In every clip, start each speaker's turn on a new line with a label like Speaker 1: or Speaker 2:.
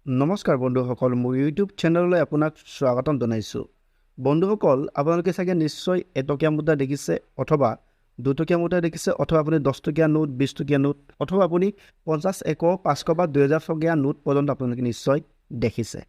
Speaker 1: নমস্কাৰ বন্ধুসকল, মোৰ ইউটিউব চেনেললৈ আপোনাক স্বাগতম জনাইছোঁ। বন্ধুসকল, আপোনালোকে চাগে নিশ্চয় এটকীয়া মুদ্ৰা দেখিছে, অথবা দুটকীয়া মুদ্ৰা দেখিছে, অথবা আপুনি 10 টকীয়া নোট, 20 টকীয়া নোট, অথবা আপুনি 50, 100, 500 বা 2000 টকীয়া নোট পৰ্যন্ত আপোনালোকে নিশ্চয় দেখিছে।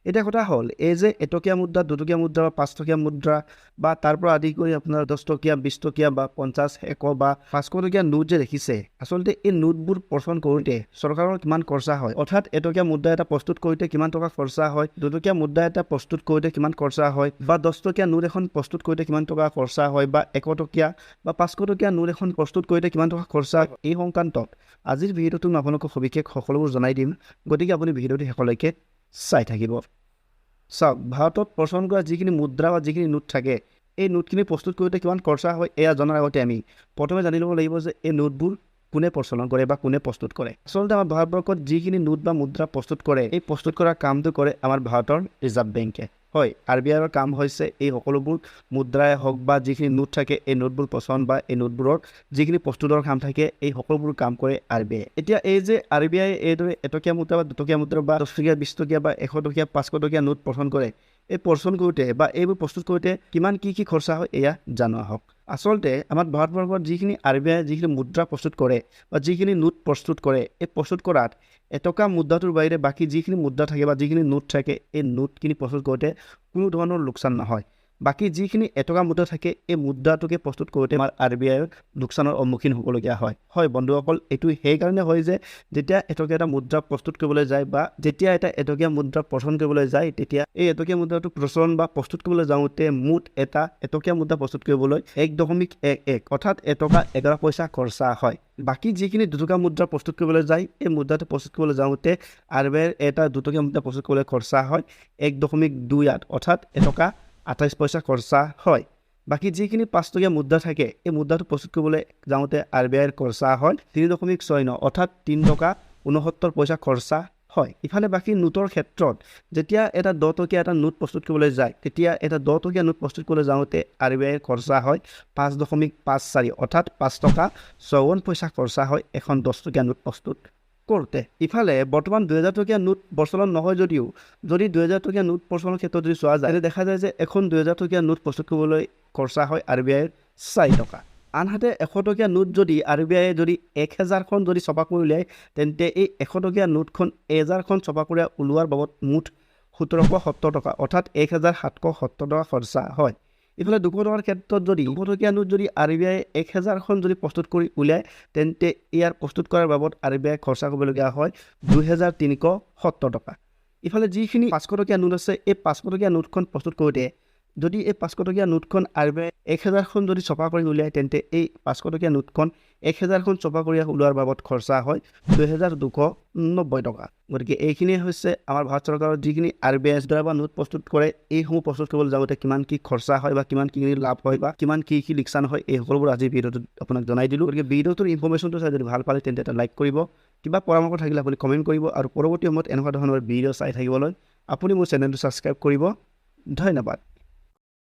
Speaker 1: এতিয়া কথা হ'ল, এই যে এটকীয়া মুদ্ৰা, দুটকীয়া মুদ্ৰা বা 5 টকীয়া মুদ্ৰা বা তাৰ পৰা আদি কৰি আপোনাৰ 10 টকীয়া, 20 টকীয়া বা 50, 100 বা 500 টকীয়া নোট যে দেখিছে, আচলতে এই নোটবোৰ প্ৰচলন কৰোঁতে চৰকাৰৰ কিমান খৰচা হয়, অৰ্থাৎ এটকীয়া মুদ্ৰা এটা প্ৰস্তুত কৰোঁতে কিমান টকা খৰচা হয়, দুটকীয়া মুদ্ৰা এটা প্ৰস্তুত কৰোঁতে কিমান খৰচা হয়, বা 10 টকীয়া নোট এখন প্ৰস্তুত কৰোঁতে কিমান টকা খৰচা হয়, বা 100 টকীয়া বা 500 টকীয়া নোট এখন প্ৰস্তুত কৰোঁতে কিমান টকা খৰচা হয়, এই সংক্ৰান্তত আজিৰ ভিডিঅ'টোত মই আপোনালোকক সবিশেষ সকলোবোৰ জনাই দিম। গতিকে আপুনি ভিডিঅ'টো শেষলৈকে চাই থাকিব। চাওক, ভাৰতত প্ৰচলন কৰা যিখিনি মুদ্ৰা বা যিখিনি নোট থাকে, এই নোটখিনি প্ৰস্তুত কৰোঁতে কিমান খৰচা হয় এয়া জনাৰ আগতে আমি প্ৰথমে জানি ল'ব লাগিব যে এই নোটবোৰ কোনে প্ৰচলন কৰে বা কোনে প্ৰস্তুত কৰে। আচলতে আমাৰ ভাৰতবৰ্ষত যিখিনি নোট বা মুদ্ৰা প্ৰস্তুত কৰে, এই প্ৰস্তুত কৰা কামটো কৰে আমাৰ ভাৰতৰ ৰিজাৰ্ভ বেংকে। হয়, RBIৰ কাম হৈছে এই সকলোবোৰ মুদ্ৰাই হওক বা যিখিনি নোট থাকে, এই নোটবোৰ প্ৰচলন বা এই নোটবোৰৰ যিখিনি প্ৰস্তুতৰ কাম থাকে, এই সকলোবোৰ কাম কৰে RBI। এতিয়া এই যে RBI এইদৰে এটকীয়া মুদ্ৰা বা দুটকীয়া মুদ্ৰা বা 10 টকীয়া, 20 টকীয়া বা 100 টকীয়া, 500 টকীয়া নোট প্ৰচলন কৰে, এই প্ৰচলন কৰোঁতে বা এইবোৰ প্ৰস্তুত কৰোঁতে কিমান কি খৰচা হয় এয়া জনোৱা হওক। আচলতে আমাৰ ভাৰতবৰ্ষত যিখিনি RBI যিখিনি মুদ্ৰা প্ৰস্তুত কৰে বা যিখিনি নোট প্ৰস্তুত কৰে, এই প্ৰস্তুত কৰাত এটকা মুদ্ৰাটোৰ বাহিৰে বাকী যিখিনি মুদ্ৰা থাকে বা যিখিনি নোট থাকে, এই নোটখিনি প্ৰস্তুত কৰোঁতে কোনো ধৰণৰ লোকচান নহয়। বাকী যিখিনি এটকা মুদ্ৰা থাকে, এই মুদ্ৰাটোকে প্ৰস্তুত কৰোঁতে আমাৰ RBIৰ লোকচানৰ সন্মুখীন হ'বলগীয়া হয়। হয় বন্ধুসকল, এইটো সেইকাৰণে হয় যে যেতিয়া এটকীয়া এটা মুদ্ৰা প্ৰস্তুত কৰিবলৈ যায় বা যেতিয়া এটা এটকীয়া মুদ্ৰা প্ৰচলন কৰিবলৈ যায়, তেতিয়া এই এটকীয়া মুদ্ৰাটো প্ৰচলন বা প্ৰস্তুত কৰিবলৈ যাওঁতে মুঠ এটা এটকীয়া মুদ্ৰা প্ৰস্তুত কৰিবলৈ 1.11 অৰ্থাৎ এটকা 11 পইচা খৰচা হয়। বাকী যিখিনি দুটকীয়া মুদ্ৰা প্ৰস্তুত কৰিবলৈ যায়, এই মুদ্ৰাটো প্ৰস্তুত কৰিবলৈ যাওঁতে RBIৰ এটা দুটকীয়া মুদ্ৰা প্ৰস্তুত কৰিবলৈ খৰচা হয় 1.28 অৰ্থাৎ এটকা 28 পইচা খৰচা হয়। বাকী যিখিনি 5 টকীয়া মুদ্ৰা থাকে, এই মুদ্ৰাটো প্ৰস্তুত কৰিবলৈ যাওঁতে RBIৰ খৰচা হয় 3.69 অৰ্থাৎ 3 টকা 69 পইচা খৰচা হয়। ইফালে বাকী নোটৰ ক্ষেত্ৰত যেতিয়া এটা 10 টকীয়া এটা নোট প্ৰস্তুত কৰিবলৈ যায়, তেতিয়া এটা 10 টকীয়া নোট প্ৰস্তুত কৰিবলৈ যাওঁতে RBIৰ খৰচা হয় 5.54 অৰ্থাৎ 5 টকা 54 পইচা খৰচা হয় এখন 10 টকীয়া নোট প্ৰস্তুত কৰোঁতে। ইফালে বৰ্তমান 2000 টকীয়া নোট প্ৰচলন নহয় যদিও, যদি 2000 টকীয়া নোট প্ৰচলনৰ ক্ষেত্ৰত যদি চোৱা যায়, দেখা যায় যে এখন 2000 টকীয়া নোট প্ৰস্তুত কৰিবলৈ খৰচা হয় RBIৰ 4 টকা। আনহাতে 100 টকীয়া নোট যদি RBIয়ে যদি 1000খন যদি ছপা কৰি উলিয়ায়, তেন্তে এই 100 টকীয়া নোটখন 1000খন ছপা কৰি ওলোৱাৰ বাবদ মুঠ 1770 টকা অৰ্থাৎ 1770 টকা খৰচা হয়। ইফালে 200 টকাৰ ক্ষেত্ৰত যদি 200 টকীয়া নোট যদি RBIয়ে 1000খন যদি প্ৰস্তুত কৰি উলিয়ায়, তেন্তে ইয়াৰ প্ৰস্তুত কৰাৰ বাবদ RBIয়ে খৰচা কৰিবলগীয়া হয় 2370 টকা। ইফালে যিখিনি 500 টকীয়া নোট আছে, এই 500 টকীয়া নোটখন প্ৰস্তুত কৰোঁতে যদি এই 500 টকীয়া নোটখন RBIয়ে 1000খন যদি ছপা কৰি উলিয়ায়, তেন্তে এই 500 টকীয়া নোটখন 1000খন ছপা কৰি ওলোৱাৰ বাবদ খৰচা হয় 2290 টকা। গতিকে এইখিনিয়ে হৈছে আমাৰ ভাৰত চৰকাৰৰ যিখিনি RBIৰ দ্বাৰা বা নোট প্ৰস্তুত কৰে, এইসমূহ প্ৰস্তুত কৰিবলৈ যাওঁতে কিমান কি খৰচা হয় বা কিমান কি লাভ হয় বা কিমান কি লোকচান হয়, এই সকলোবোৰ আজি ভিডিঅ'টোত আপোনাক জনাই দিলোঁ। গতিকে ভিডিঅ'টোৰ ইনফৰ্মেশ্যনটো চাই যদি ভাল পালে তেন্তে এটা লাইক কৰিব, কিবা পৰামৰ্শ থাকিলে আপুনি কমেণ্ট কৰিব, আৰু পৰৱৰ্তী সময়ত এনেকুৱা ধৰণৰ ভিডিঅ' চাই থাকিবলৈ আপুনি মোৰ চেনেলটো ছাবস্ক্ৰাইব কৰিব। ধন্যবাদ।